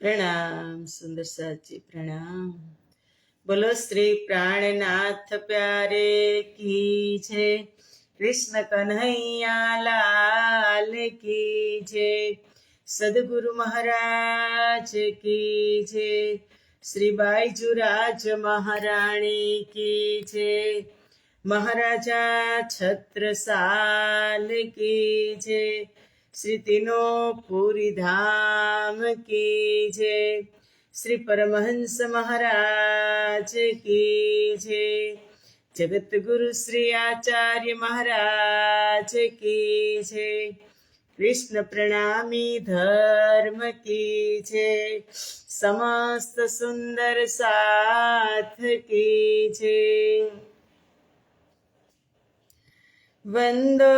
प्रणाम सुंदर साची प्रणाम। बोलो श्री प्राणनाथ प्यारे की जय। कृष्ण कन्हैया लाल की जय। सदगुरु महाराज की जय। श्री बाईजुराज महाराणी की जय। महाराजा छत्रसाल की जय। श्री तीनों पूरी धाम की जय। श्री परमहंस महाराज की जय। जगत गुरु श्री आचार्य महाराज की जय। कृष्ण प्रणामी धर्म की जय। समस्त सुंदर साथ की जय। वंदो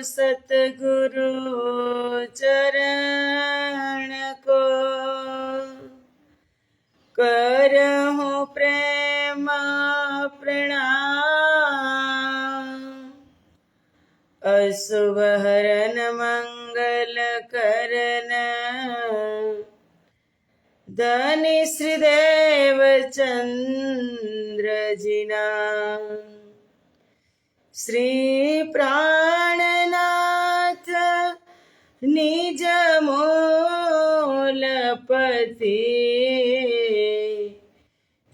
सतगुरु चरण को, करहु प्रेम प्रणाम। अशुभ हरन मंगल करन, धनी श्रीदेव चंद्र जिना। श्री प्राणनाथ निज मूलपति,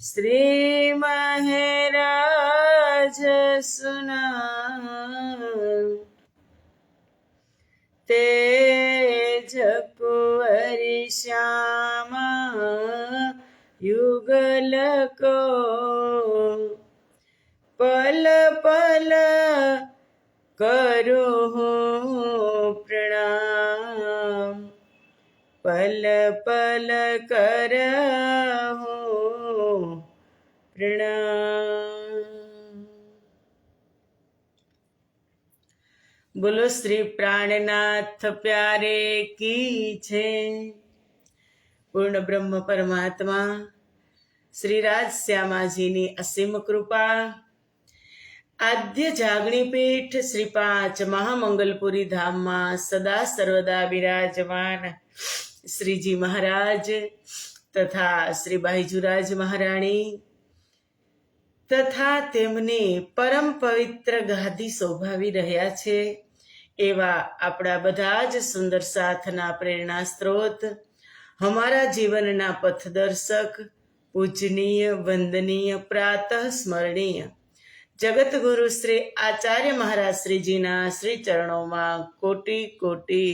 श्री महराज सुना। तेज कुंवरी श्यामा युगल को, पल पल करो प्रणाम। पल पल करहु प्रणाम। बोलो श्री प्राणनाथ प्यारे की जय। पूर्ण ब्रह्म परमात्मा श्री राजश्यामाजीની અસીમ કૃપા, આદ્ય જાગણી પીઠ શ્રી 5 મહામંગલપુરી ધામમાં સદા સર્વદા બિરાજમાન શ્રીજી મહારાજ તથા શ્રી બાઈજુરાજ મહારાણી તથા તેમની પરમ પવિત્ર ગાદી શોભાવી રહ્યા છે એવા આપણા બધા જ સુંદર સાથના પ્રેરણા સ્ત્રોત, हमारा जीवनना पथदर्शक, पूजनीय वंदनीय प्रातः स्मरणीय जगत गुरु श्री आचार्य महाराज श्रीजीना श्री चरणों में कोटि कोटि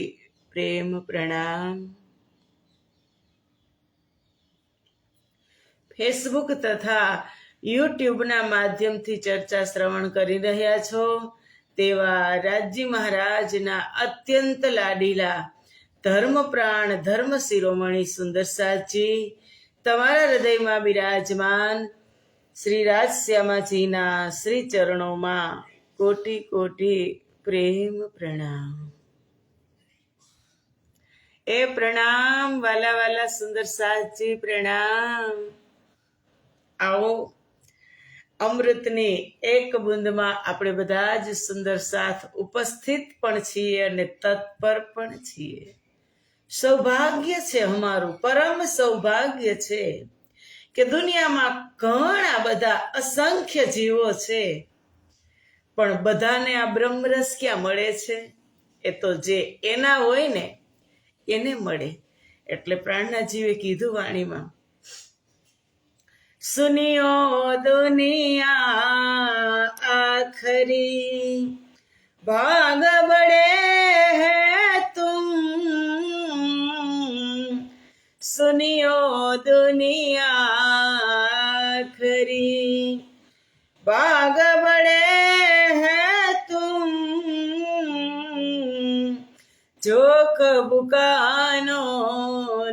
प्रेम प्रणाम। फेसबुक तथा यूट्यूब ना माध्यम थी चर्चा श्रवण करी रह्या छो तेवा राजी महाराज ना अत्यंत लाडीला धर्म प्राण धर्म शिरोमणि सुंदर साची तमारा हृदय में विराजमान श्री राजश्यामाजी ना श्री चरणों में कोटि कोटि प्रेम प्रणाम। ए प्रणाम वाला वाला सुंदर साची प्रणाम। आओ अमृतनी एक बूंद में આપણે બધા જ સુંદર સાથ ઉપસ્થિત પણ છીએ અને તત્પર પણ છીએ। સૌભાગ્ય છે અમારું, પરમ સૌભાગ્ય છે કે દુનિયામાં ઘણા બધા અસંખ્ય જીવો છે, પણ બધાને આ બ્રહ્મરસ ક્યાં મળે છે? એ તો જે એના હોય ને એને મળે। એટલે પ્રાણના જીવે કીધું વાણીમાં, सुनियो दुनिया आखरी, भाग बड़े हैं तुम। सुनियो दुनिया आखरी, भाग बड़े हैं तुम। जो कबू कानो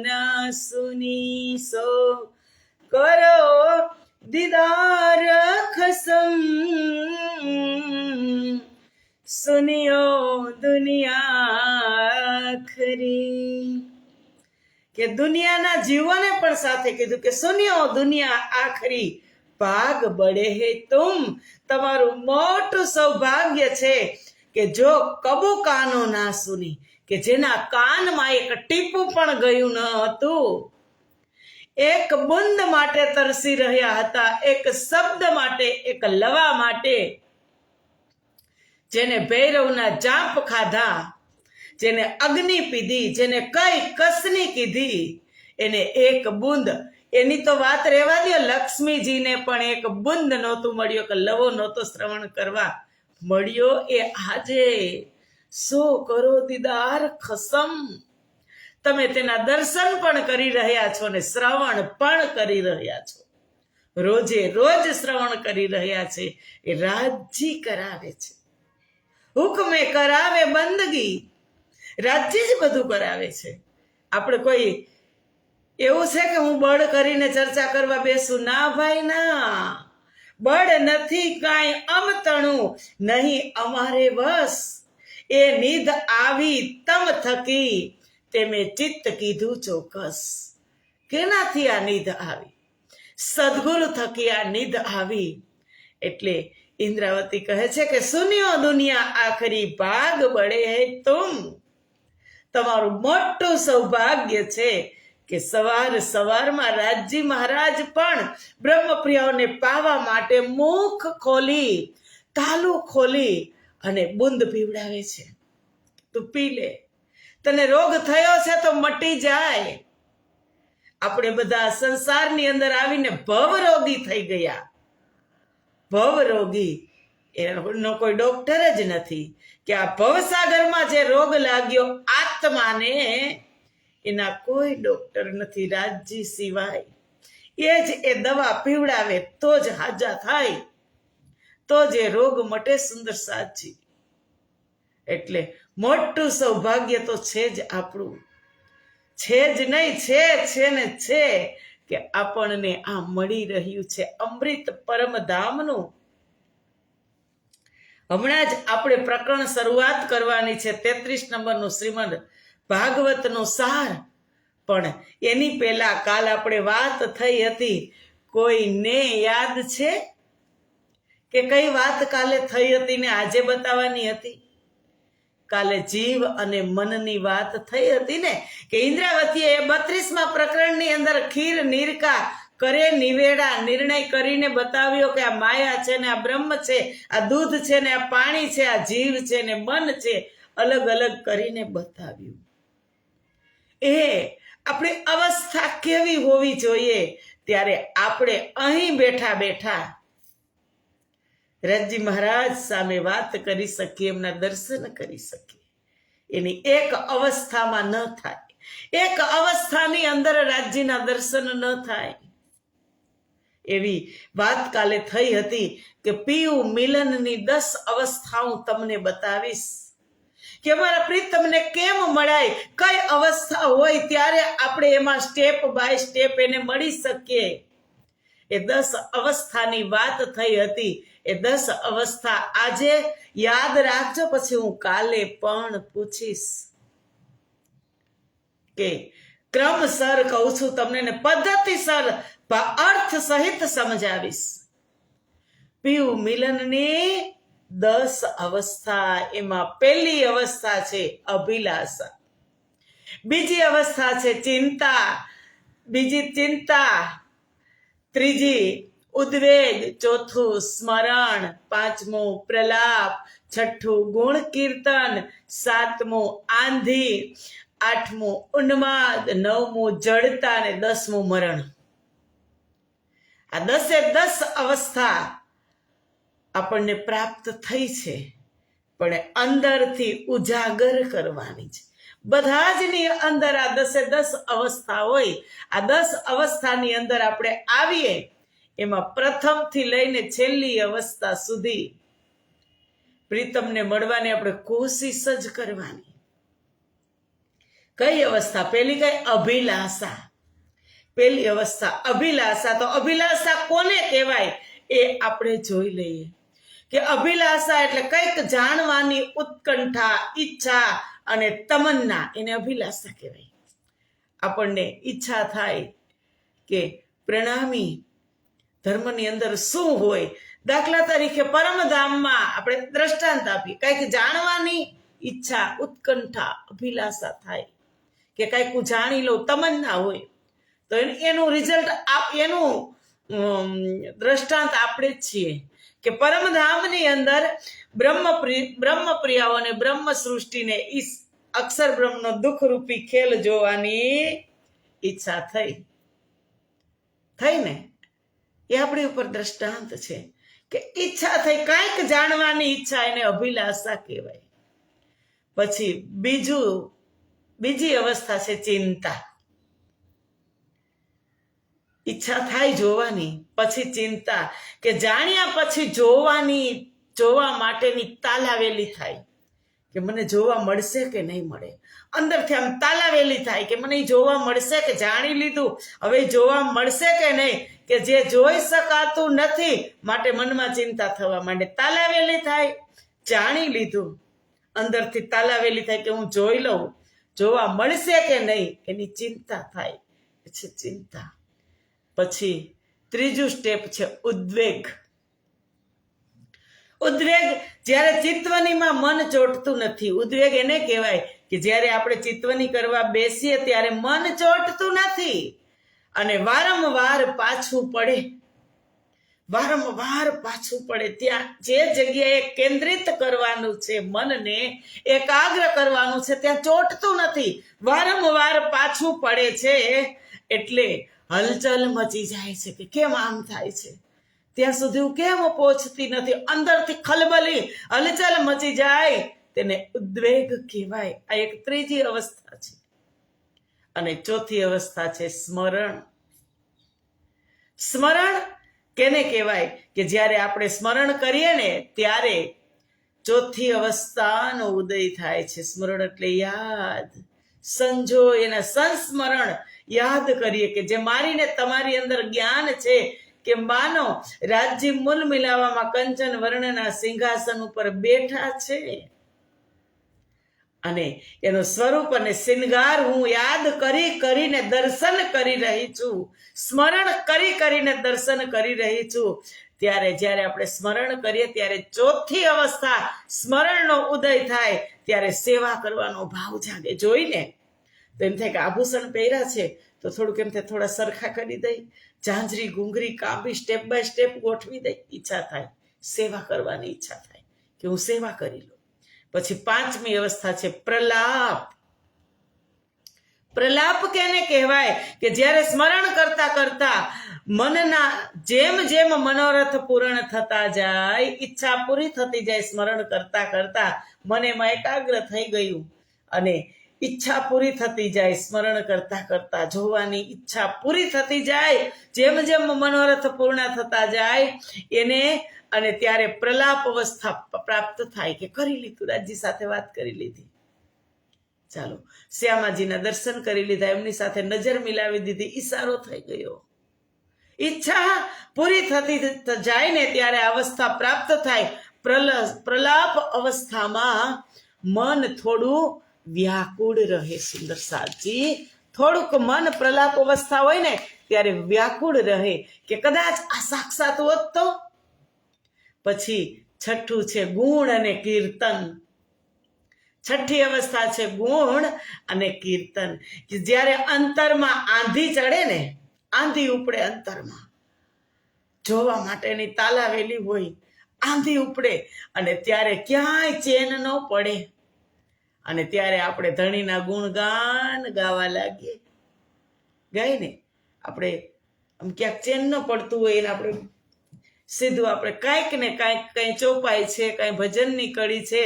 ना सुनी सो करो दीदार खसम। सुनियो दुनिया आखरी के दुनियाना जीवोने पण साथे कीधुं के सुनियो दुनिया आखरी, भाग बड़े है तुम। तमारुं मोटुं सौभाग्य छे के जो कबू कानो ना सुनी કે જેના કાનમાં એક ટીપું પણ ગયું ન હતું, એક બુંદ માટે તરસી રહ્યા હતા, એક શબ્દ માટે, એક લવા માટે, જેને ભૈરવના જાપ ખાધા, જેને અગ્નિ પીધી, જેને કઈ કસની કીધી, એને એક બુંદ, એની તો વાત રહેવા દો, લક્ષ્મીજીને પણ એક બુંદ નહોતું મળ્યો, કે લવો નહોતો શ્રવણ કરવા મળ્યો. એ આજે 100 કરોડ દીદાર ખસમ, તમે તેના દર્શન પણ કરી રહ્યા છો ને શ્રવણ પણ કરી રહ્યા છો, રોજે રોજ શ્રવણ કરી રહ્યા છે. એ રાજી કરાવે છે, હુકમે કરાવે બંદગી, રાજ્ય જ બધું કરાવે છે. આપણે કોઈ એવું છે કે હું બળ કરીને ચર્ચા કરવા બેસું? ના ભાઈ ના, બળ નથી કાંઈ અમતણું, નહીં અમારે બસ. એ નિધ આવી તમ થકી, તે મેં ચિત્ત કીધું ચોક્કસ. કેનાથી આ નિધ આવી? સદગુરુ થકી આ નિધ આવી. એટલે ઇન્દ્રાવતી કહે છે કે સુનિયો દુનિયા આખરી ભાગ બળે હૈ તુમ. તમારું મોટું સૌભાગ્ય છે કે સવારમાં રાજજી મહારાજ પણ બ્રહ્મપ્રિયાઓને પાવા માટે મુખ ખોલી, તાલું ખોલી અને બુંદ પીવડાવે છે. તું પી લે, તને રોગ થયો છે તો મટી જાય. આપણે બધા સંસારની અંદર આવીને ભવરોગી થઈ ગયા. ભવરોગી એનો કોઈ ડોક્ટર જ નથી, કે આ ભવસાગરમાં જે રોગ લાગ્યો આત્માને, એના કોઈ ડોક્ટર નથી રાજજી સિવાય. એ જ એ દવા પીવડાવે તો જ હાજા થાય, તો જ એ રોગ મટે. સુંદર સાચી, એટલે મોટું સૌભાગ્ય તો છે જ આપણું, છે જ નહીં, છે ને છે કે આપણને આ મળી રહ્યું છે અમૃત પરમધામનું. હમણાં જ આપણે પ્રકરણ શરૂઆત કરવાની છે, 33 નંબરનું શ્રીમદ ભાગવતનો સાર. પણ એની પહેલા કાલ આપણે વાત થઈ હતી, કોઈને યાદ છે કે કઈ વાત કાલે થઈ હતી ને આજે બતાવવાની હતી? કાલે જીવ અને મનની વાત થઈ હતી ને, કે ઇન્દ્રાવતીએ 32મા પ્રકરણની અંદર ખીર નીરકા કરે નિવેડા, નિર્ણય કરીને બતાવ્યો કે આ માયા છે ને આ બ્રહ્મ છે, આ દૂધ છે ને આ પાણી છે, આ જીવ છે ને મન છે, અલગ અલગ કરીને બતાવ્યું. એ આપણી અવસ્થા કેવી હોવી જોઈએ, ત્યારે આપણે અહીં બેઠા બેઠા રાજજી મહારાજ સામે વાત કરી શકીએ, એમના દર્શન કરી શકીએ. એની એક અવસ્થામાં ન થાય, એક અવસ્થાની અંદર રાજજીના દર્શન ન થાય. એવી વાત કાલે થઈ હતી કે પીયુ મિલનની 10 અવસ્થા હું તમને બતાવીશ, કે અમારા પ્રીતમને કેમ મળાય, કઈ અવસ્થા હોય ત્યારે આપણે એમાં સ્ટેપ બાય સ્ટેપ એને મળી શકીએ. એ 10 અવસ્થાની વાત થઈ હતી. એ 10 અવસ્થા આજે યાદ રાખજો, પછી હું કાલે પણ પૂછીશ, કે ક્રમસર કહું છું તમને ને પદ્ધતિસર અર્થ સહિત સમજાવીશ. પીયુ મિલનની 10 અવસ્થા, એમાં પહેલી અવસ્થા છે અભિલાષા, બીજી અવસ્થા છે ચિંતા, બીજી ચિંતા, ત્રીજી ઉદ્વેગ, ચોથું સ્મરણ, પાંચમું પ્રલાપ, છઠ્ઠું ગુણ કીર્તન, સાતમું આંધી, આઠમું ઉન્માદ, નવમું જડતા અને 10મું મરણ. આ 10 અવસ્થા આપણને પ્રાપ્ત થઈ છે, પણ અંદરથી ઉજાગર કરવાની છે. બધા જની અંદર આ 10 અવસ્થા હોય. આ 10 અવસ્થાની અંદર આપણે આવીએ, એમાં પ્રથમથી લઈને છેલ્લી અવસ્થા સુધી પ્રીતમને મળવાની આપણે કોશિશ જ કરવાની. કઈ અવસ્થા? પહેલી કઈ? અભિલાષા. પહેલી અવસ્થા અભિલાષા. તો અભિલાષા કોને કહેવાય એ આપણે જોઈ લઈએ, કે અભિલાષા એટલે કંઈક જાણવાની ઉત્કંઠા, ઈચ્છા અને તમન્ના, એને અભિલાષા કહેવાય. આપણને ઈચ્છા થાય કે પ્રણામી ધર્મની અંદર શું હોય. દાખલા તરીકે પરમધામમાં આપણે દ્રષ્ટાંત આપીએ, કંઈક જાણવાની ઈચ્છા, ઉત્કંઠા, અભિલાષા થાય કે કાંઈક હું જાણી લઉં, તમન્ના હોય તો એનું રિઝલ્ટ એનું દ્રષ્ટાંત આપણે જ છીએ કે પરમધામની અંદર બ્રહ્મપ્રિયાઓ અને બ્રહ્મ સૃષ્ટિને અક્ષર બ્રહ્મનો દુઃખરૂપી ખેલ જોવાની ઈચ્છા થઈ ને એ આપણી ઉપર દ્રષ્ટાંત છે કે ઈચ્છા થઈ, કાંઈક જાણવાની ઈચ્છા, એને અભિલાષા કહેવાય. પછી બીજી અવસ્થા છે ચિંતા. ઈચ્છા થાય જોવાની, પછી ચિંતા કે જાણ્યા પછી જોવા માટેની તાલાવેલી થાય કે મને જોવા મળશે કે નહીં મળે. અંદરથી આમ તાલાવેલી થાય કે મને જોવા મળશે કે જાણી લીધું, હવે જોવા મળશે કે નહીં, કે જે જોઈ શકાતું નથી માટે મનમાં ચિંતા થવા માંડે. તાલાવેલી થાય, જાણી લીધું, અંદરથી તાલાવેલી થાય કે હું જોઈ લઉં, જોવા મળશે કે નહીં, એની ચિંતા થાય. પછી ચિંતા. પછી ત્રીજું સ્ટેપ છે ઉદ્વેગ. ઉદ્વેગ જ્યારે ચિત્તવનીમાં મન ચોંટતું નથી. ઉદ્વેગ એને કહેવાય કે જ્યારે આપણે ચિત્તવની કરવા બેસીએ ત્યારે મન ચોંટતું નથી અને વારંવાર પાછું પડે. ત્યાં જે જગ્યાએ કેન્દ્રિત કરવાનું છે, મનને એકાગ્ર કરવાનું છે, ત્યાં ચોંટતું નથી, વારંવાર પાછું પડે છે. એટલે હલચલ મચી જાય છે કે કેમ આમ થાય છે, ત્યાં સુધી હું કેમ પહોંચતી નથી, અંદરથી ખલબલી હલચલ મચી જાય, તેને ઉદ્વેગ કહેવાય. આ એક ત્રીજી અવસ્થા છે. અને ચોથી અવસ્થા છે સ્મરણ. સ્મરણ કેને કહેવાય કે જ્યારે આપણે સ્મરણ કરીએ ને ત્યારે ચોથી અવસ્થાનો ઉદય થાય છે. સ્મરણ એટલે યાદ, સંજો, એના સંસ્મરણ યાદ કરીએ કે જે મારીને તમારી અંદર જ્ઞાન છે કે માનો રાજ્ય મૂલ મિલાવામાં કંચન વર્ણના સિંહાસન ઉપર બેઠા છે અને એનું સ્વરૂપ અને શિંગાર હું યાદ કરીને દર્શન કરી રહી છું, સ્મરણ કરીને દર્શન કરી રહી છું. ત્યારે જ્યારે આપણે સ્મરણ કરીએ ત્યારે ચોથી અવસ્થા સ્મરણનો ઉદય થાય ત્યારે સેવા કરવાનો ભાવ જાગે. જોઈને તો એમ થાય કે આભૂષણ પહેર્યા છે તો થોડુંક એમ થાય થોડા સરખા કરી દઈ, ઝાંઝરી ઘૂંઘરી કાપી સ્ટેપ બાય સ્ટેપ ગોઠવી દઈ. ઈચ્છા થાય, સેવા કરવાની ઈચ્છા થાય કે હું સેવા કરી લઉં. પછી પાંચમી અવસ્થા છે પ્રલાપ. પ્રલાપ કેને કહેવાય કે જ્યારે સ્મરણ કરતા મનના જેમ મનોરથ પૂર્ણ થતા જાય, ઈચ્છા પૂરી થતી જાય, સ્મરણ કરતા મને એમાં એકાગ્ર થઈ ગયું અને ઈચ્છા પૂરી થતી જાય, સ્મરણ કરતા જોવાની ઈચ્છા પૂરી થતી જાય, જેમ મનોરથ પૂર્ણ થતા જાય એને, અને ત્યારે પ્રલાપ અવસ્થા પ્રાપ્ત થાય કે કરી લીધું, રાજ્ય સાથે વાત કરી લીધી, ચાલો શ્યામાજીના દર્શન કરી લીધા, એમની સાથે નજર મિલાવી દીધી, ઈશારો થઈ ગયો. ઈચ્છા પૂરી થતી જાય ને ત્યારે અવસ્થા પ્રાપ્ત થાય. પ્રલાપ અવસ્થામાં મન થોડું વ્યાકુળ રહે. સુંદર સાજી, થોડુંક મન પ્રલાપ અવસ્થા હોય ને ત્યારે વ્યાકુળ રહે કે કદાચ આ સાક્ષાત હોત તો. પછી છઠ્ઠું છે ગુણ અને કીર્તન. છઠ્ઠી અવસ્થા છે ગુણ અને કીર્તન કે જ્યારે અંતરમાં આંધી ચડે ને, આંધી ઉપડે અંતરમાં, જોવા માટેની તાલાવેલી હોય, આંધી ઉપડે અને ત્યારે ક્યાંય ચેન ન પડે અને ત્યારે આપણે ધણીના ગુણગાન ગાવા લાગીએ. ગાય ને આપણે આમ ક્યાંક ચેન ન પડતું હોય એને આપણે સીધું આપણે કાંઈક ને કાંઈક કંઈ ચોપાઈ છે, કાંઈ ભજનની કડી છે,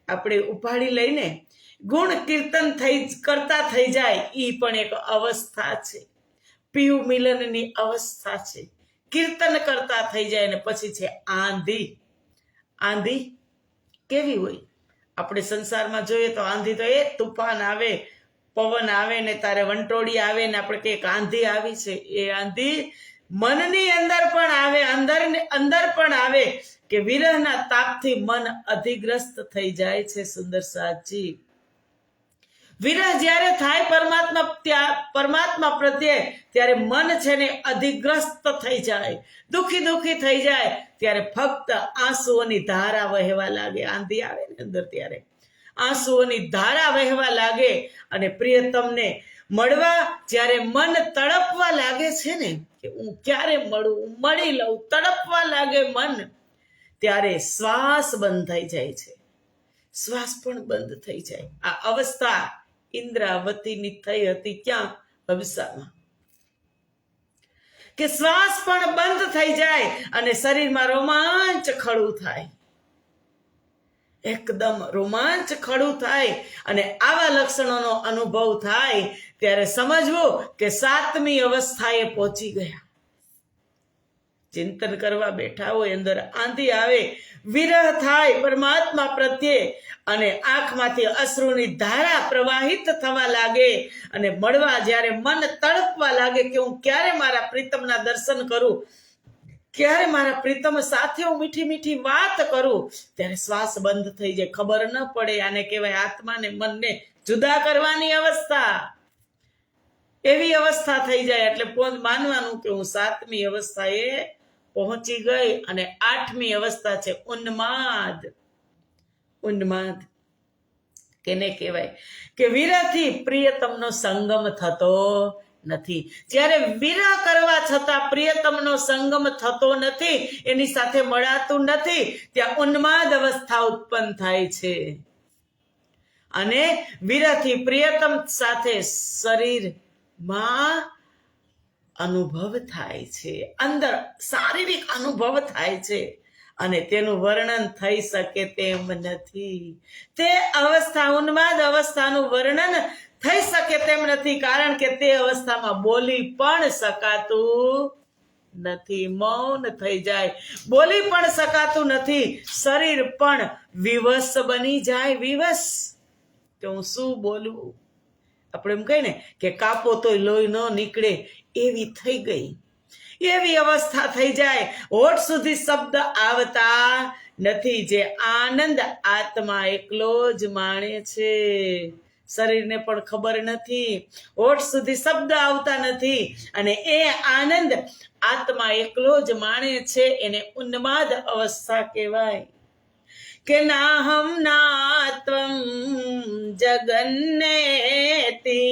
આપણે ઉપાડી લઈને ગુણ કીર્તન કરતા થઈ જાય. એ પણ એક અવસ્થા છે, પીયુ મિલનની અવસ્થા છે. કીર્તન કરતા થઈ જાય ને પછી છે આંધી. આંધી કેવી હોય? આપણે સંસારમાં જોઈએ તો આંધી તો એ તુફાન આવે, પવન આવે ને તારે વંટોળી આવે ને આપણે કંઈક આંધી આવી છે. એ આંધી મનની અંદર પણ આવે, અંદર પણ આવે કે વિરહના તાપથી મન અધિગ્રસ્ત થઈ જાય છે. સુંદર સાજી, વિરહ જ્યારે થાય પરમાત્મા પ્રત્યે ત્યારે મન છે ને અધિગ્રસ્ત થઈ જાય, દુખી થઈ જાય. ત્યારે ફક્ત આંસુઓની ધારા વહેવા લાગે. આંધી આવે ને અંદર ત્યારે આંસુઓની ધારા વહેવા લાગે અને પ્રિયતમને મળવા જ્યારે મન તડપવા લાગે છે ને, કે હું ક્યારે મળું, મળી લઉં, તડપવા લાગે મન, ત્યારે શ્વાસ બંધ થઈ જાય છે. શ્વાસ પણ બંધ થઈ જાય. આ અવસ્થા ઇન્દ્રાવતીની થઈ હતી. ક્યાં? હબસામાં. કે શ્વાસ પણ બંધ થઈ જાય અને શરીરમાં રોમાંચ ખડું થાય, એકદમ રોમાંચ ખડું થાય. અને આવા લક્ષણોનો અનુભવ થાય ત્યારે સમજવું કે 7મી અવસ્થાએ પહોંચી ગયા. ચિંતન કરવા બેઠા હોય, અંદર આંધી આવે, વિરહ થાય પરમાત્મા પ્રત્યે અને આંખમાંથી અશ્રુની ધારા પ્રવાહિત થવા લાગે અને મળવા જ્યારે મન તડપવા લાગે કે હું ક્યારે મારા પ્રીતમના દર્શન કરું, ક્યારે મારા પ્રીતમ સાથે હું મીઠી મીઠી વાત કરું, ત્યારે શ્વાસ બંધ થઈ જાય. ખબર ન પડે. આને કહેવાય આત્માને મનને જુદા કરવાની અવસ્થા. એવી અવસ્થા થઈ જાય એટલે માનવાનું કે હું 7મી અવસ્થાએ પહોંચી ગઈ. અને 8મી અવસ્થા છે ઉન્માદ. ઉન્માદ કેને કહેવાય? કે વિરહથી પ્રિયતમનો સંગમ થતો નથી. જ્યારે વિરહ કરવા છતાં પ્રિયતમનો સંગમ થતો નથી, એની સાથે મળાતું નથી, ત્યાં ઉન્માદ અવસ્થા ઉત્પન્ન થાય છે. અને વિરહથી પ્રિયતમ સાથે શરીરમાં અનુભવ થાય છે, અંદર શારીરિક અનુભવ થાય છે અને તેનું વર્ણન થઈ શકે તેમ નથી. તે અવસ્થા, ઉન્માદ અવસ્થાનું વર્ણન થઈ શકે તેમ નથી, કારણ કે તે અવસ્થામાં બોલી પણ શકાતું નથી. મૌન થઈ જાય, બોલી પણ શકાતું નથી. શરીર પણ વિવશ બની જાય. વિવશ કે હું શું બોલું? આપણે એમ કહીએ ને કે કાપો તોય લોહી ન નીકળે, એવી થઈ ગઈ. એવી અવસ્થા થઈ જાય. હોઠ સુધી શબ્દ આવતા નથી. જે આનંદ આત્મા એકલો જ માણે છે, શરીરને પણ ખબર નથી. હોઠ સુધી શબ્દ આવતા નથી અને એ આનંદ આત્મા એકલો જ માણે છે. એને ઉન્માદ અવસ્થા કહેવાય. કે નાહમ નાત્વમ જગન્નેતિ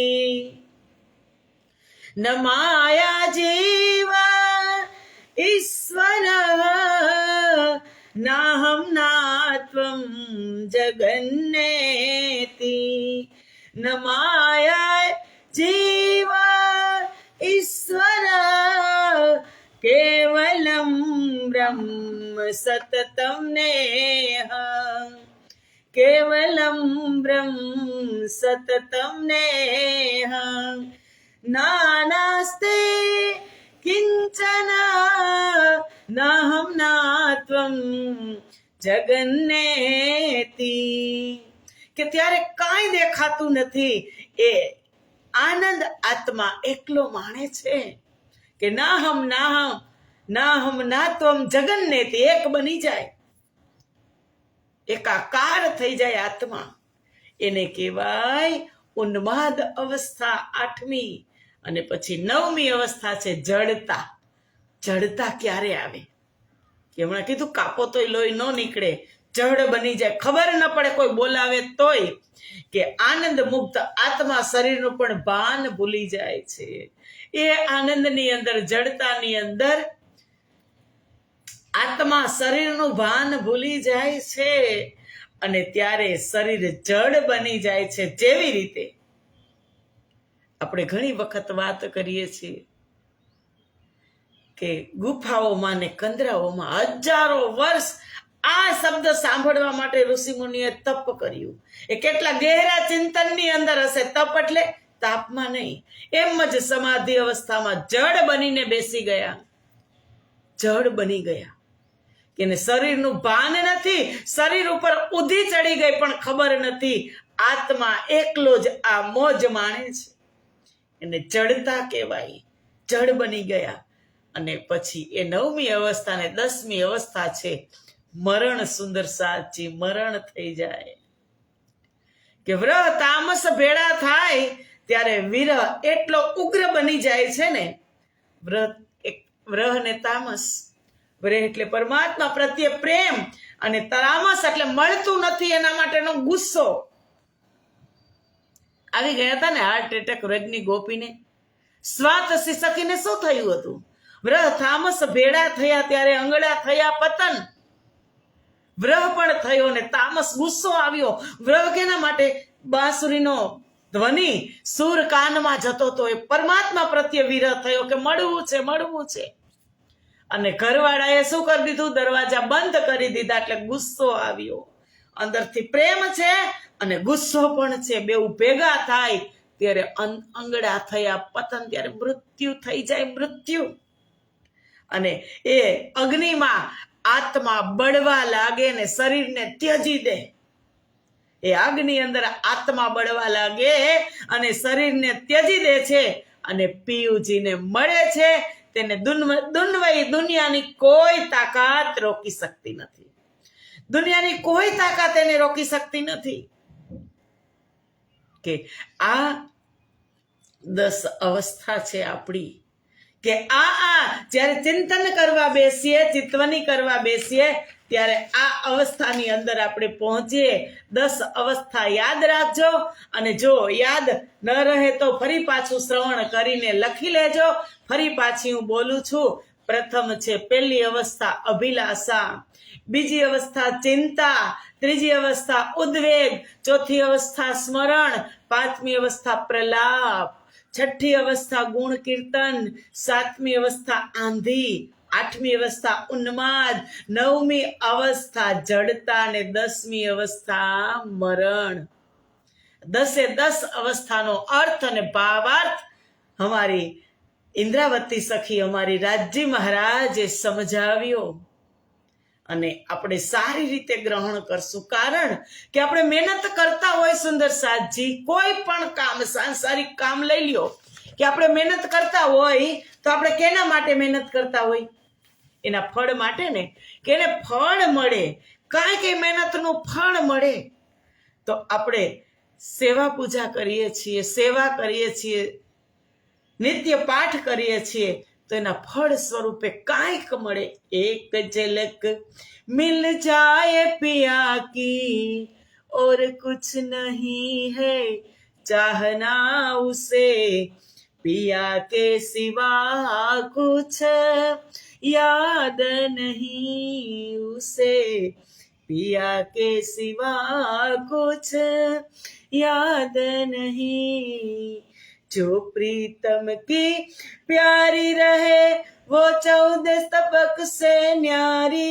ન માયા જીવ ઈશ્વર નાહમ નાત્વમ જગન્નેતિ ન માયા જીવ ઈશ્વર કેવલમ બ્રહ્મ સતતમ નેહ કેવલમ બ્રહ્મ સતતમ નેહ નાનાસ્તે કિંચન નાહમ નાત્વમ જગન્નેતિ. કે ત્યારે કાંઈ દેખાતું નથી. એ આનંદ આત્મા એકલો માણે છે. કે નાહમ નાત્વમ જગન્નેતિ, એક બની જાય, એકાકાર થઈ જાય આત્મા. એને કહેવાય ઉન્માદ અવસ્થા 8મી. અને પછી 9મી અવસ્થા છે જડતા. જડતા ક્યારે આવે? કે હમણાં કીધું કાપો તોય લોહી ન નીકળે, જડ બની જાય, ખબર ન પડે કોઈ બોલાવે તોય. કે આનંદ મુક્ત આત્મા શરીરનું પણ ભાન ભૂલી જાય છે. એ આનંદની અંદર, જડતાની અંદર આત્મા શરીરનું ભાન ભૂલી જાય છે અને ત્યારે શરીર જડ બની જાય છે. જેવી રીતે આપણે ઘણી વખત વાત કરીએ છીએ કે ગુફાઓમાં ને કંદરાઓમાં હજારો વર્ષ આ શબ્દ સાંભળવા માટે ઋષિમુનિએ તપ કર્યું. એ કેટલા ગહેરા ચિંતનની અંદર હશે. તપ એટલે તાપમાં નહીં, એમ જ સમાધિ અવસ્થામાં જડ બનીને બેસી ગયા. જડ બની ગયા. કે શરીરનું ભાન નથી, શરીર ઉપર ઉધી ચડી ગઈ પણ ખબર નથી. આત્મા એકલો જ આ મોજ માણે છે. એને જડતા કહેવાય. જડ બની ગયા. અને પછી એ 9મી અવસ્થા ને 10મી અવસ્થા છે મરણ. સુંદર સાચી મરણ થઈ જાય. કે વ્રહ તામસ ભેળા થાય ત્યારે વિરહ એટલો ઉગ્ર બની જાય છે ને. વ્રહ ને તામસ. વ્રહ એટલે પરમાત્મા પ્રત્યે પ્રેમ અને તામસ એટલે મળતું નથી એના માટેનો ગુસ્સો. આવી ગયા હતા ને હાર્ટ એટેક રજની ગોપીને. સ્વાતસી સખીને શું થયું હતું? વ્રહ થામસ ભેડા થયા ત્યારે અંગડા થયા પતન. વ્રહ પણ થયો ને તામસ ગુસ્સો આવ્યો. વ્રહ કેના માટે? બાંસુરીનો ધ્વનિ સુર કાનમાં જતો તો એ પરમાત્મા પ્રત્યે વિરહ થયો કે મળવું છે, મળવું છે. અને ઘરવાળાએ શું કરી દીધું? દરવાજા બંધ કરી દીધા. એટલે ગુસ્સો આવ્યો. અંદરથી પ્રેમ છે અને ગુસ્સો પણ છે, બેઉ ભેગા થાય ત્યારે અંગડા થયા પતન. ત્યારે મૃત્યુ થઈ જાય, મૃત્યુ. અને એ અગ્નિમાં આત્મા બળવા લાગે ને શરીરને ત્યજી દે. એ આગની અંદર આત્મા બળવા લાગે અને શરીરને ત્યજી દે છે. અને પિયુજીને મળે છે. તેને દુન્વયી દુનિયાની કોઈ તાકાત રોકી શકતી નથી. દુનિયાની કોઈ તાકાત એને રોકી શકતી નથી. કે આ 10 અવસ્થા છે આપણી. કે જ્યારે ચિંતન કરવા બેસીએ, ચિતવની કરવા બેસીએ ત્યારે આ અવસ્થાની અંદર આપણે પહોંચીએ. 10 અવસ્થા યાદ રાખજો. અને જો યાદ ન રહે તો ફરી પાછું શ્રવણ કરીને લખી લેજો. ફરી પાછી હું બોલું છું. પ્રથમ છે પહેલી અવસ્થા અભિલાષા, બીજી અવસ્થા ચિંતા, ત્રીજી અવસ્થા ઉદ્વેગ, ચોથી અવસ્થા સ્મરણ, પાંચમી અવસ્થા પ્રલાપ, છઠ્ઠી અવસ્થા ગુણ કીર્તન, સાતમી અવસ્થા આંધી, આઠમી અવસ્થા ઉન્માદ, નવમી અવસ્થા જડતા અને 10મી અવસ્થા મરણ. 10 અવસ્થાનો અર્થ અને ભાવાર્થ અમારી ઇન્દ્રાવતી સખી, અમારી રાજજી મહારાજે સમજાવ્યો. અને આપણે સારી રીતે ગ્રહણ કરશું. કારણ કે આપણે મહેનત કરતા હોય સુંદર સાધજી, કોઈ પણ કામ, સાંસારિક કામ લઈ લ્યો કે આપણે મહેનત કરતા હોય તો આપણે કેના માટે મહેનત કરતા હોય? એના ફળ માટે ને. કે એને ફળ મળે, કાંઈક એ મહેનતનું ફળ મળે. તો આપણે સેવા પૂજા કરીએ છીએ, સેવા કરીએ છીએ, નિત્ય પાઠ કરીએ છીએ તો એના ફળ સ્વરૂપે કાંઈક મળે. એક ઝલક મિલ જાए पिया की और कुछ नहीं है चाहना उसे, पिया के सिवा कुछ याद नहीं उसे, पिया के सिवा कुछ याद नहीं, जो प्रीतम की प्यारी रहे वो 14 तबक से न्यारी,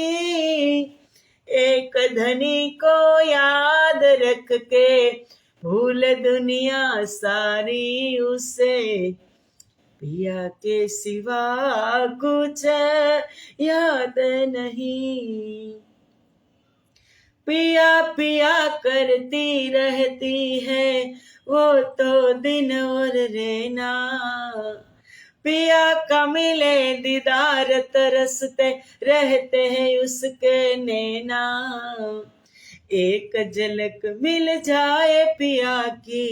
एक धनी को याद रख के भूल दुनिया सारी उसे, पिया के सिवा कुछ याद नहीं, पिया पिया करती रहती है वो तो दिन और रहना, पिया का मिले दीदार तरसते रहते हैं उसके नैना, एक झलक मिल जाए पिया की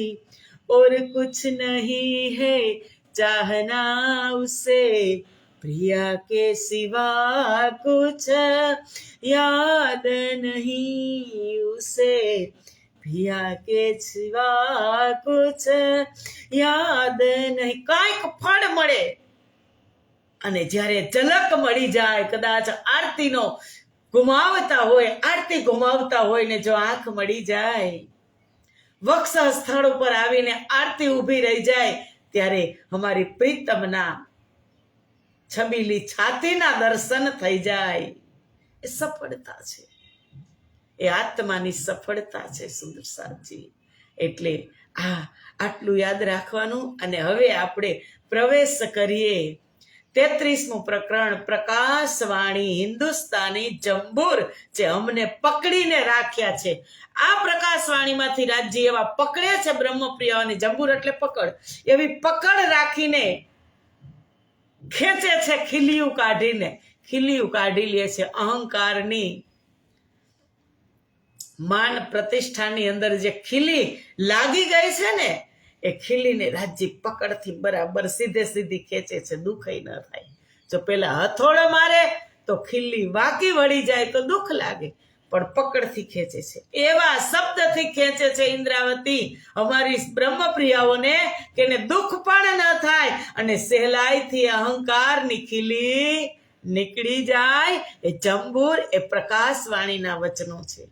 और कुछ नहीं है चाहना उसे, प्रिया के सिवा कुछ याद नहीं उसे, प्रिया के सिवा कुछ યાદ નહીં. કાંઈક ફળ મળે. અને જ્યારે ઝલક મળી જાય, કદાચ આરતીનો ગુમાવતા હોય, આરતી ગુમાવતા હોય ને જો આંખ મળી જાય, વક્ષ સ્થળ ઉપર આવીને આરતી ઊભી રહી જાય ત્યારે અમારી પ્રીતમના છબીલી છાતીના દર્શન થઈ જાય. એ સફળતા છે, એ આત્માની સફળતા છે સુંદર સાધજી. એટલે આટલું યાદ રાખવાનું. અને હવે આપણે પ્રવેશ કરીએ 33મું પ્રકરણ, પ્રકાશવાણી હિન્દુસ્તાની જંબુર, જે અમને પકડીને રાખ્યા છે. આ પ્રકાશવાણીમાંથી રાજજી એવા પકડે છે બ્રહ્મપ્રિય, અને જંબુર એટલે પકડ, એવી પકડ રાખીને ખેંચે છે, ખીલિયું કાઢીને, ખીલિયું કાઢી લે છે. અહંકારની માન પ્રતિષ્ઠાની અંદર જે ખીલી લાગી ગઈ છે ને, એ ખીલીને રાજજી પકડથી બરાબર સીધે સીધી ખેંચે છે, દુઃખ ન થાય. જો પેલા હથોડો મારે તો ખીલી વાકી વળી જાય તો દુઃખ લાગે, પણ પકડથી ખેંચે છે, એવા શબ્દથી ખેંચે છે ઇન્દ્રાવતી અમારી બ્રહ્મપ્રિયાઓને કે એને દુઃખ પણ ન થાય અને સહેલાઈથી અહંકારની ખીલી નીકળી જાય. એ જંબુર એ પ્રકાશવાણીના વચનો છે.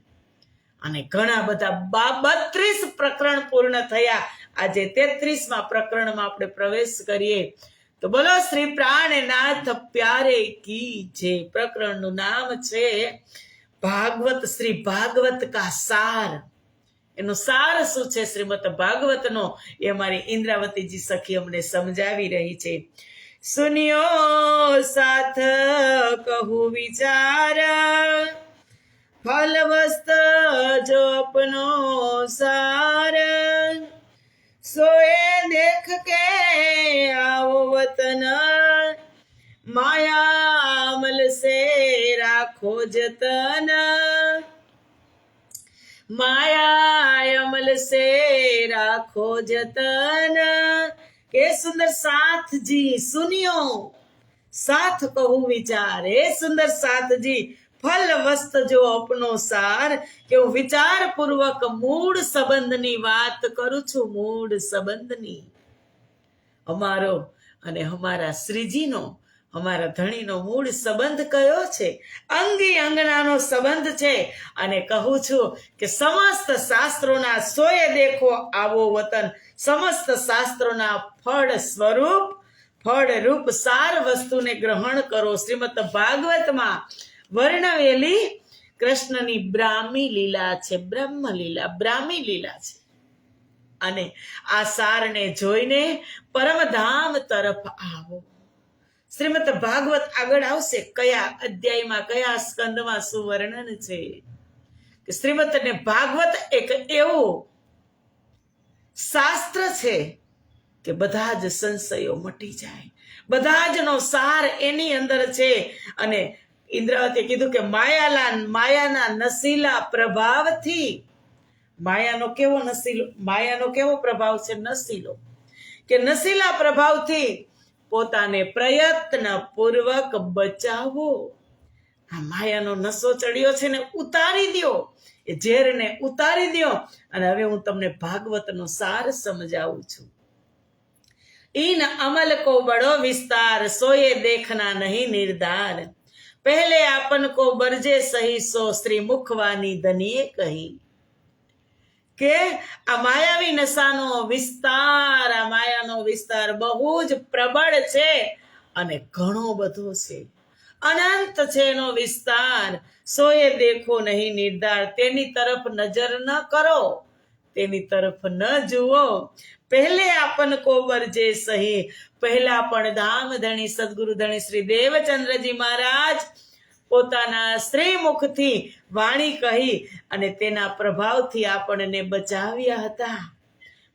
અને ઘણા બધા 32 પ્રકરણ પૂર્ણ થયા. આજે 33મા પ્રકરણમાં આપણે પ્રવેશ કરીએ. તો બોલો શ્રી પ્રાણનાથ પ્યારે કી જે. પ્રકરણનું નામ છે ભાગવત, શ્રી ભાગવત કા સાર. એનો સાર શું છે શ્રીમદ ભાગવતનો, એ અમારી ઇન્દ્રાવતીજી સખી અમને સમજાવી રહી છે. સુનિયો સાથ કહું વિચાર, ફલવસ્ત જો અપનો સાર, સોએ દેખ કે આવો વતન, માયા અમલ સે રાખો જતન, માયા અમલ સે રાખો જતન. કે સુંદર સાથજી સુનિયો, સાથ કહું વિચાર. હે સુંદર સાથજી, ફલ વસ્ત જો અપનો સાર, કે હું વિચાર પૂર્વક મૂળ સંબંધની વાત કરું છું. મૂળ સંબંધની, અમારો અને અમારા શ્રીજીનો, અમારા ધણીનો મૂળ સંબંધ કયો છે? અંગી અંગનાનો સંબંધ છે. અને કહું છું કે સમસ્ત શાસ્ત્રોના સોએ દેખો આવો વતન, સમસ્ત શાસ્ત્રોના ફળ સ્વરૂપ, ફળ રૂપ સાર વસ્તુને ગ્રહણ કરો. શ્રીમદ ભાગવતમાં વર્ણવેલી કૃષ્ણની બ્રાહ્મી લીલા છે, બ્રહ્મ લીલા, બ્રાહ્મી લીલા છે. અને આ સારને જોઈને પરમધામ તરફ આવો. શ્રીમદ ભાગવત આગળ આવશે, કયા અધ્યાયમાં, કયા સ્કંદમાં શું વર્ણન છે. કે શ્રીમદ ને ભાગવત એક એવું શાસ્ત્ર છે કે બધા જ સંશયો મટી જાય, બધા જ નો સાર એની અંદર છે. અને ઇન્દ્રાવતીએ કીધું કે માયાના નશીલા પ્રભાવથી, માયાનો કેવો પ્રભાવ છે? નશીલો. કે નશીલા પ્રભાવથી પોતાને પ્રયત્ન પૂર્વક બચાવો. આ માયાનો નશો ચડ્યો છે ને ઉતારી દો, એ ઝેરને ઉતારી દો. અને હવે હું તમને ભાગવતનો સાર સમજાવું છું. ઈન અમલ કો બડો વિસ્તાર, સોએ દેખના નહીં નિર્ધાર, પહેલે આપન કો બરજે સહી, સો શ્રી મુખવાની ધનીએ કહી. કે આ માયાવી નશાનો વિસ્તાર, આ માયાનો વિસ્તાર બહુ જ પ્રબળ છે અને ઘણો બધો છે, અનંત છે એનો વિસ્તાર. સોએ દેખો નહીં નિર્ધાર, તેની તરફ નજર ન કરો, તેની તરફ ન જુઓ. પહેલે આપન કો બરજે સહી, પહેલા પણ ધામ ધણી સદગુરુ ધણી શ્રી દેવચંદ્રજી મહારાજ પોતાના શ્રી મુખથી વાણી કહી અને તેના પ્રભાવથી આપણને બચાવ્યા હતા.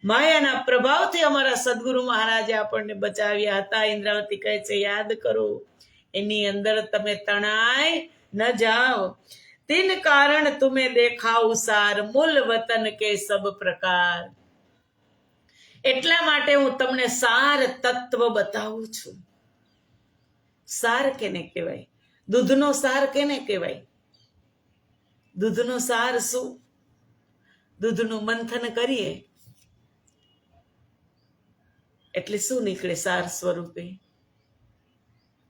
માયાના પ્રભાવથી અમારા સદગુરુ મહારાજે આપણને બચાવ્યા હતા. ઇન્દ્રાવતી કહે છે યાદ કરો, એની અંદર તમે તણાઈ ન જાઓ. તીન કારણ તુમે દેખાઉ સાર, મૂલ વતન કે સબ પ્રકાર. એટલા માટે હું તમને સાર તત્વ બતાવું છું. સાર કેને કહેવાય? દૂધનો સાર કેને કહેવાય? દૂધનો સાર શું? દૂધનું મંથન કરીએ એટલે શું નીકળે સાર સ્વરૂપે?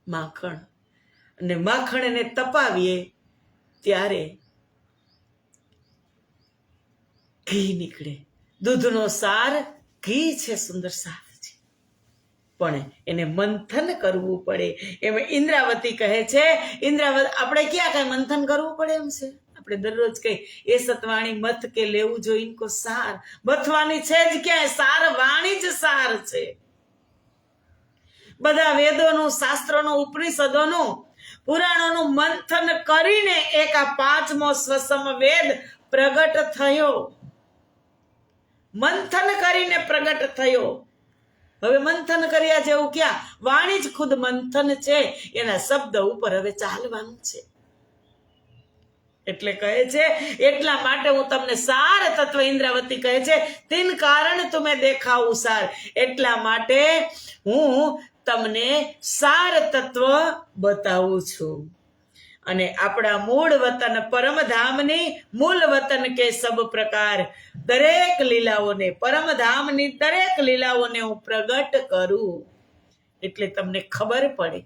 માખણ. અને માખણને તપાવીએ ત્યારે ઘી નીકળે. દૂધનો સાર ઘી છે, સુંદર સાર છે, પણ એને મંથન કરવું પડે. એમ ઇન્દ્રાવતી કહે છે, ઇન્દ્રાવતી આપણે ક્યાં કઈ મંથન કરવું પડે એમ છે? આપણે દરરોજ કઈ એ સતવાણી મથ કે લેવું જોઈએ ઇનકો સાર, મથવાની છે જ ક્યાંય? સાર વાણી જ સાર છે. બધા વેદોનું, શાસ્ત્રોનું, ઉપનિષદોનું, પુરાણોનું મંથન કરીને એક આ 5મો સ્વસમ વેદ પ્રગટ થયો. મંથન કરીને પ્રગટ થયો. હવે મંથન કર્યા જેવું ક્યાં? વાણી જ ખુદ મંથન છે. એના શબ્દ ઉપર હવે ચાલવાનું છે. એટલે કહે છે, એટલા માટે હું તમને સાર તત્વ, ઇન્દ્રાવતી કહે છે તીન કારણ તુમે દેખાવું સાર, એટલા માટે હું તમને સાર તત્વ બતાવું છું. અને આપણા મૂળ વતન પરમધામની મૂળ વતન કે સબ પ્રકાર દરેક લીલાઓને, પરમધામની દરેક લીલાઓને હું પ્રગટ કરું, એટલે તમને ખબર પડે.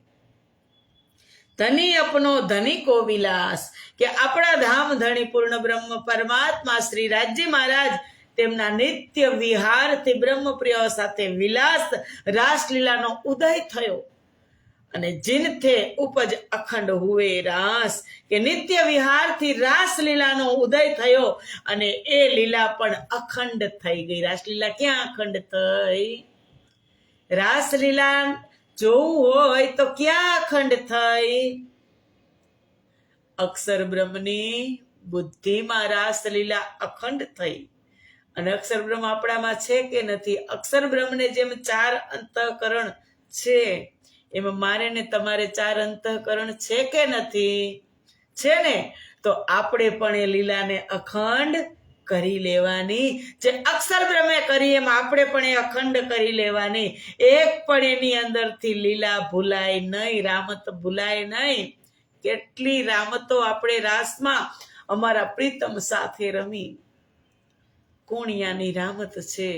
ધની અપનો ધની કો વિલાસ, કે આપણા ધામ ધણી પૂર્ણ બ્રહ્મ પરમાત્મા શ્રી રાજ્ય મહારાજ તેમના નિત્ય વિહારથી બ્રહ્મપ્રિય સાથે વિલાસ રાસલીલાનો ઉદય થયો. અને જીનથે ઉપજ અખંડ હુએ રાસ, કે નિત્ય વિહારથી રાસલીલાનો ઉદય થયો અને એ લીલા પણ અખંડ થઈ ગઈ. રાસલીલા ક્યાં અખંડ થઈ? રાસલીલા જોવું હોય તો ક્યાં અખંડ થઈ? અક્ષર બ્રહ્મની બુદ્ધિમાં રાસલીલા અખંડ થઈ. અને અક્ષર બ્રહ્મ આપણામાં છે કે નથી? અક્ષર બ્રહ્મને જેમ 4 અંતઃકરણ છે, એમાં મારે ને તમારે 4 અંતઃકરણ છે કે નથી? છે ને? તો આપણે પણ એ લીલાને અખંડ કરી લેવાની. જે અક્ષર બ્રહ્મે કરી એમ આપણે પણ એ અખંડ કરી લેવાની. એક પણ એની અંદરથી લીલા ભૂલાય નહીં, રામત ભૂલાય નહીં. કેટલી રામતો આપણે રાસમાં અમારા પ્રીતમ સાથે રમી. કોણિયાની રામત છે,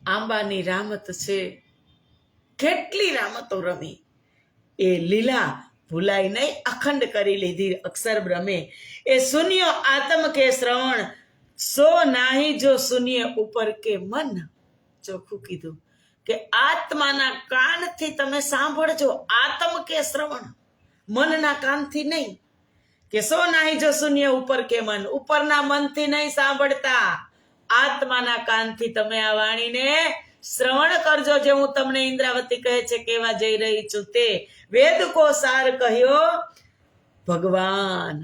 આંબાની રામત છે, કેટલી રામતો રમી. એ લીલા ભૂલાઈ નહીં, અખંડ કરી લીધી અક્ષર બ્રહ્મે. એ શૂન્ય આત્મ કે શ્રવણ, સો નાહી જો શૂન્ય ઉપર કે મન. ચોખ્ખું કીધું કે આત્માના કાનથી તમે સાંભળજો, આત્મ કે શ્રવણ, મનના કાનથી નહીં. કે સો નાહી જો શૂન્ય ઉપર કે મન, ઉપરના મનથી નહીં સાંભળતા, આત્માના કાનથી તમે આ વાણીને શ્રવણ કરજો. જે હું તમને ઇન્દ્રાવતી કહે છે કેવા જઈ રહી છું તે. વેદ કો સાર કહ્યો ભગવાન.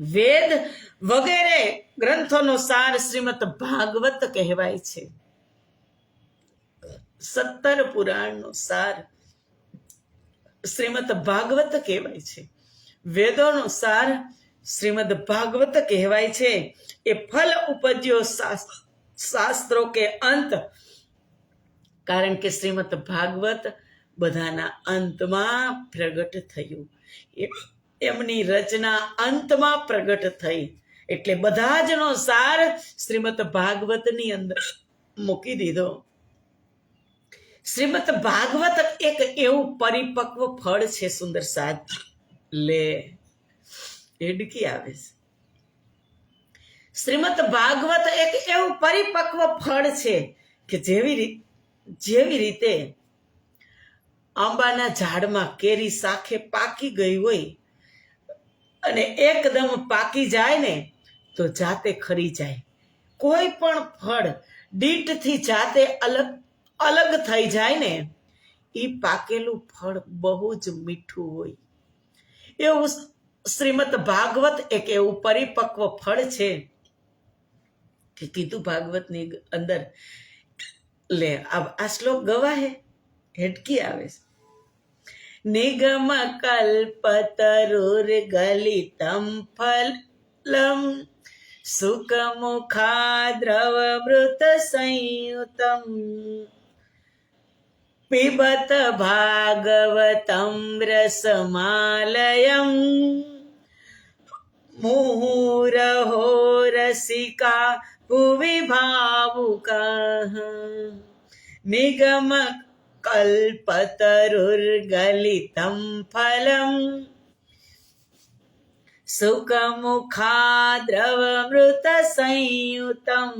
વેદ વગેરે ગ્રંથોનો સાર શ્રીમદ ભાગવત કહેવાય છે. 17 પુરાણનો સાર શ્રીમદ ભાગવત કહેવાય છે. વેદોનો સાર શ્રીમદ ભાગવત કહેવાય છે. એ ફલ ઉપજ્યો શાસ્ત્રો કે અંત, કારણ કે શ્રીમદ ભાગવત બધાના અંતમાં પ્રગટ થયું. એમની રચના અંતમાં પ્રગટ થઈ, એટલે બધા જનો સાર શ્રીમદ ભાગવતની અંદર મૂકી દીધો. શ્રીમદ ભાગવત એક એવું પરિપક્વ ફળ છે. સુંદર સાથ લે એડકી આવે છે. શ્રીમદ ભાગવત એક એવું પરિપક્વ ફળ છે કે જેવી રીતે આંબાના ઝાડમાં કેરી શાખે પાકી ગઈ હોય અને એકદમ પાકી જાય ને તો જાતે ખરી જાય. કોઈ પણ ફળ ડીટથી જાતે અલગ થઈ જાય ને, એ પાકેલું ફળ બહુ જ મીઠું હોય. એવું શ્રીમદ ભાગવત એક એવું પરિપક્વ ફળ છે કે કીધું ભાગવતની અંદર. લે આ શ્લોક ગવાહે હેડકી આવે છે. નિગમ કલ્પતરુર ગલિતમ ફલમ સુખમુખાદ્રવ મૃત સંયુતમ પિબત ભાગવતમ રસમાલયમ મુહુરહો રસિકા ભુવિ ભાવુકાઃ. નિગમ કલ્પતરુર્ગલિતમ ફલમ સુખમુખાદ્રવમૃત સંયુતમ,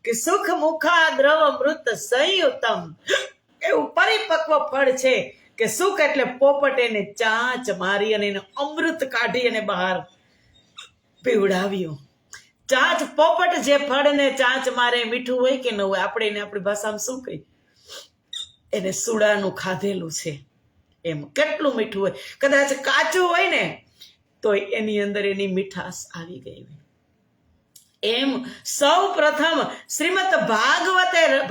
કે સુખમુખાદ્રવમૃત સંયુતમ એવું પરિપક્વ ફળ છે કે સુખ એટલે પોપટ એને ચાંચ મારી અને એને અમૃત કાઢી અને બહાર પીવડાવ્યું. ચાંચ પોપટ જે ફળને ચાંચ મારે મીઠું હોય કે ન હોય, આપણે એને આપણી ભાષામાં શું કહી? એને સુડાનું ખાધેલું છે એમ. કેટલું મીઠું હોય. કદાચ કાચું હોય ને તો એની અંદર એની મીઠાશ આવી ગઈ હોય. એમ સૌ પ્રથમ શ્રીમદ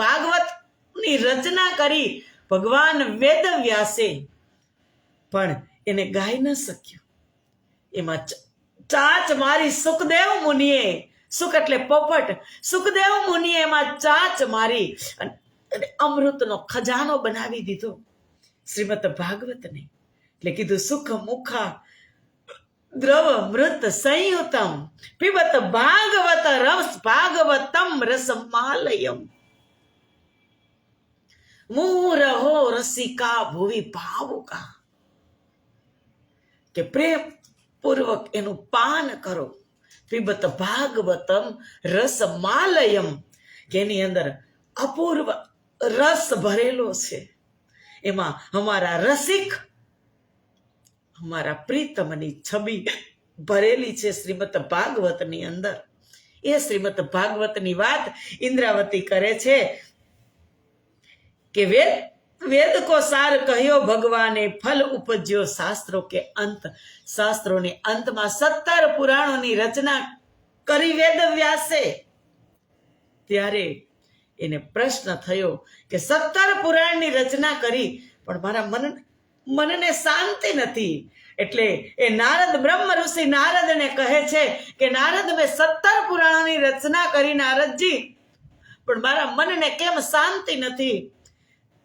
ભાગવતની રચના કરી ભગવાન વેદ વ્યાસે, પણ એને ગાઈ ન શક્યું. એમાં ચાંચ મારી સુખદેવ મુનિએ, સુખ એટલે પોપટ, સુખદેવ મુનિએ એમાં ચાંચ મારી અને અમૃતનો ખજાનો બનાવી દીધો શ્રીમદ ભાગવતને. એટલે કીધું સુખ મુખા દ્રવ મૃત સંયુતમ પીબત ભાગવત રસ ભાગવતમ રસમાલયમ મૂરહો રસિકા ભુવિ ભાવુકા. કે પ્રેમ પૂર્વક એનું પાન કરો. પીબત ભાગવતમ રસમાલયમ, કે એની અંદર અપૂર્વ રસ ભરેલો છે. એમાં અમારા રસિક, અમારા પ્રીતમની છબી ભરેલી છે શ્રીમદ ભાગવતની અંદર. એ શ્રીમદ ભાગવતની વાત ઇન્દ્રાવતી કરે છે કે વેદ કો સાર કહ્યો ભગવાને, ફલ ઉપજ્યો શાસ્ત્રો કે અંત. શાસ્ત્રોની અંતમાં 17 પુરાણોની રચના કરી વેદ વ્યાસે. ત્યારે એને પ્રશ્ન થયો કે 17 પુરાણની રચના કરી પણ મારા મનને શાંતિ નથી. એટલે એ નારદ, બ્રહ્મ ઋષિ નારદને કહે છે કે નારદ, મેં 17 પુરાણોની રચના કરી નારદજી, પણ મારા મનને કેમ શાંતિ નથી.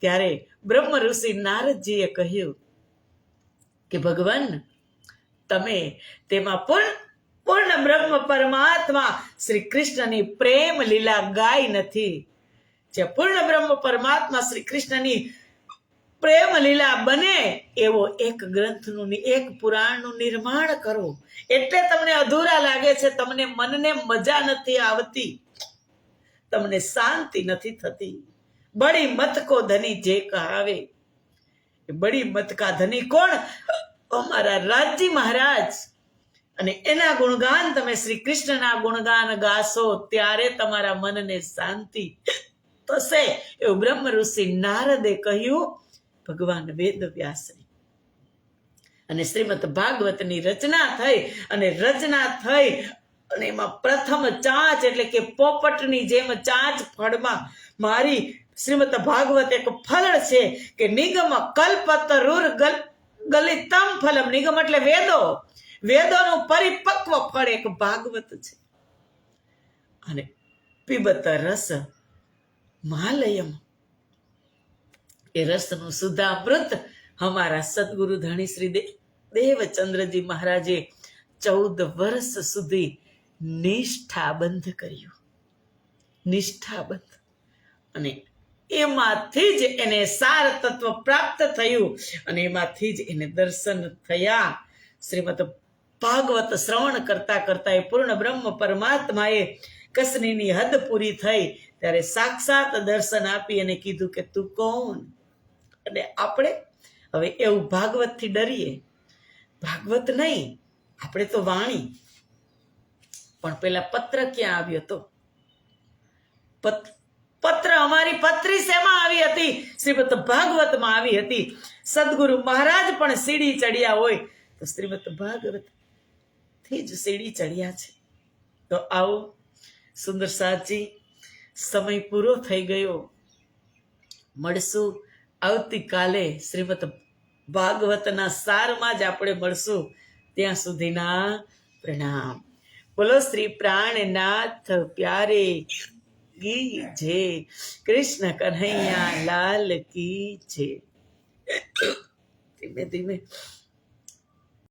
ત્યારે બ્રહ્મ ઋષિ નારદજીએ કહ્યું કે ભગવાન, તમે તેમાં પૂર્ણ બ્રહ્મ પરમાત્મા શ્રી કૃષ્ણની પ્રેમ લીલા ગાય નથી. જે પૂર્ણ બ્રહ્મ પરમાત્મા શ્રી કૃષ્ણની પ્રેમ લીલા બને એવો એક ગ્રંથનું, એક પુરાણનું નિર્માણ કરો. એટલે તમને અધૂરા લાગે છે, તમને મનને મજા નથી આવતી, તમને શાંતિ નથી થતી. બડી મત કો ધની જે કહાવે. બડી મત કા ધની કોણ? અમારા રાજજી મહારાજ. અને એના ગુણગાન, તમે શ્રી કૃષ્ણના ગુણગાન ગાશો ત્યારે તમારા મનને શાંતિ થશે. એવું બ્રહ્મ ઋષિ નારદે કહ્યું ભગવાન વેદ વ્યાસને. અને શ્રીમદ ભાગવતની રચના થઈ. અને એમાં પ્રથમ ચાંચ, એટલે કે પોપટની જેમ ચાંચ ફળમાં મારી શ્રીમદ ભાગવત એક ફળ છે કે નિગમ કલ્પતરુર ગલિતમ ફલમ. નિગમ એટલે વેદોનું પરિપક્વ ફળ એક ભાગવત છે. અને પીબત રસ માલયમ, એ રસનું સુધામૃત હમારા સદગુરુ ધણી શ્રી દેવચંદ્રજી મહારાજે 14 વર્ષ સુધી નિષ્ઠાબંધ કર્યું. નિષ્ઠાબંધ. અને એમાંથી જ એને સાર તત્વ પ્રાપ્ત થયું. અને એમાંથી જ એને દર્શન થયા. શ્રીમદ ભાગવત શ્રવણ કરતા કરતા એ પૂર્ણ બ્રહ્મ પરમાત્માએ કસનીની હદ પૂરી થઈ ત્યારે સાક્ષાત દર્શન આપી અને કીધું કે તું કોણ? અને આપણે હવે એવું ભાગવતથી ડરીએ. ભાગવત નહીં, આપણે તો વાણી. પણ પેલા પત્ર ક્યાં આવ્યો હતો? પત્ર, અમારી પત્રી શેમાં આવી હતી? શ્રીમદ ભાગવતમાં આવી હતી. સદગુરુ મહારાજ પણ સીડી ચડ્યા હોય તો શ્રીમદ ભાગવત થી જ સીડી ચડ્યા છે. તો આવો સુંદર સાજી, સમય પૂરો થઈ ગયો. મળશું આવતીકાલે શ્રીમદ ભાગવતના સારમાં જ આપણે મળશું. ત્યાં સુધીના પ્રણામ. બોલો શ્રી પ્રાણનાથ પ્યારે કી જય. કૃષ્ણ કન્હૈયા લાલ કી જય. ધીમે ધીમે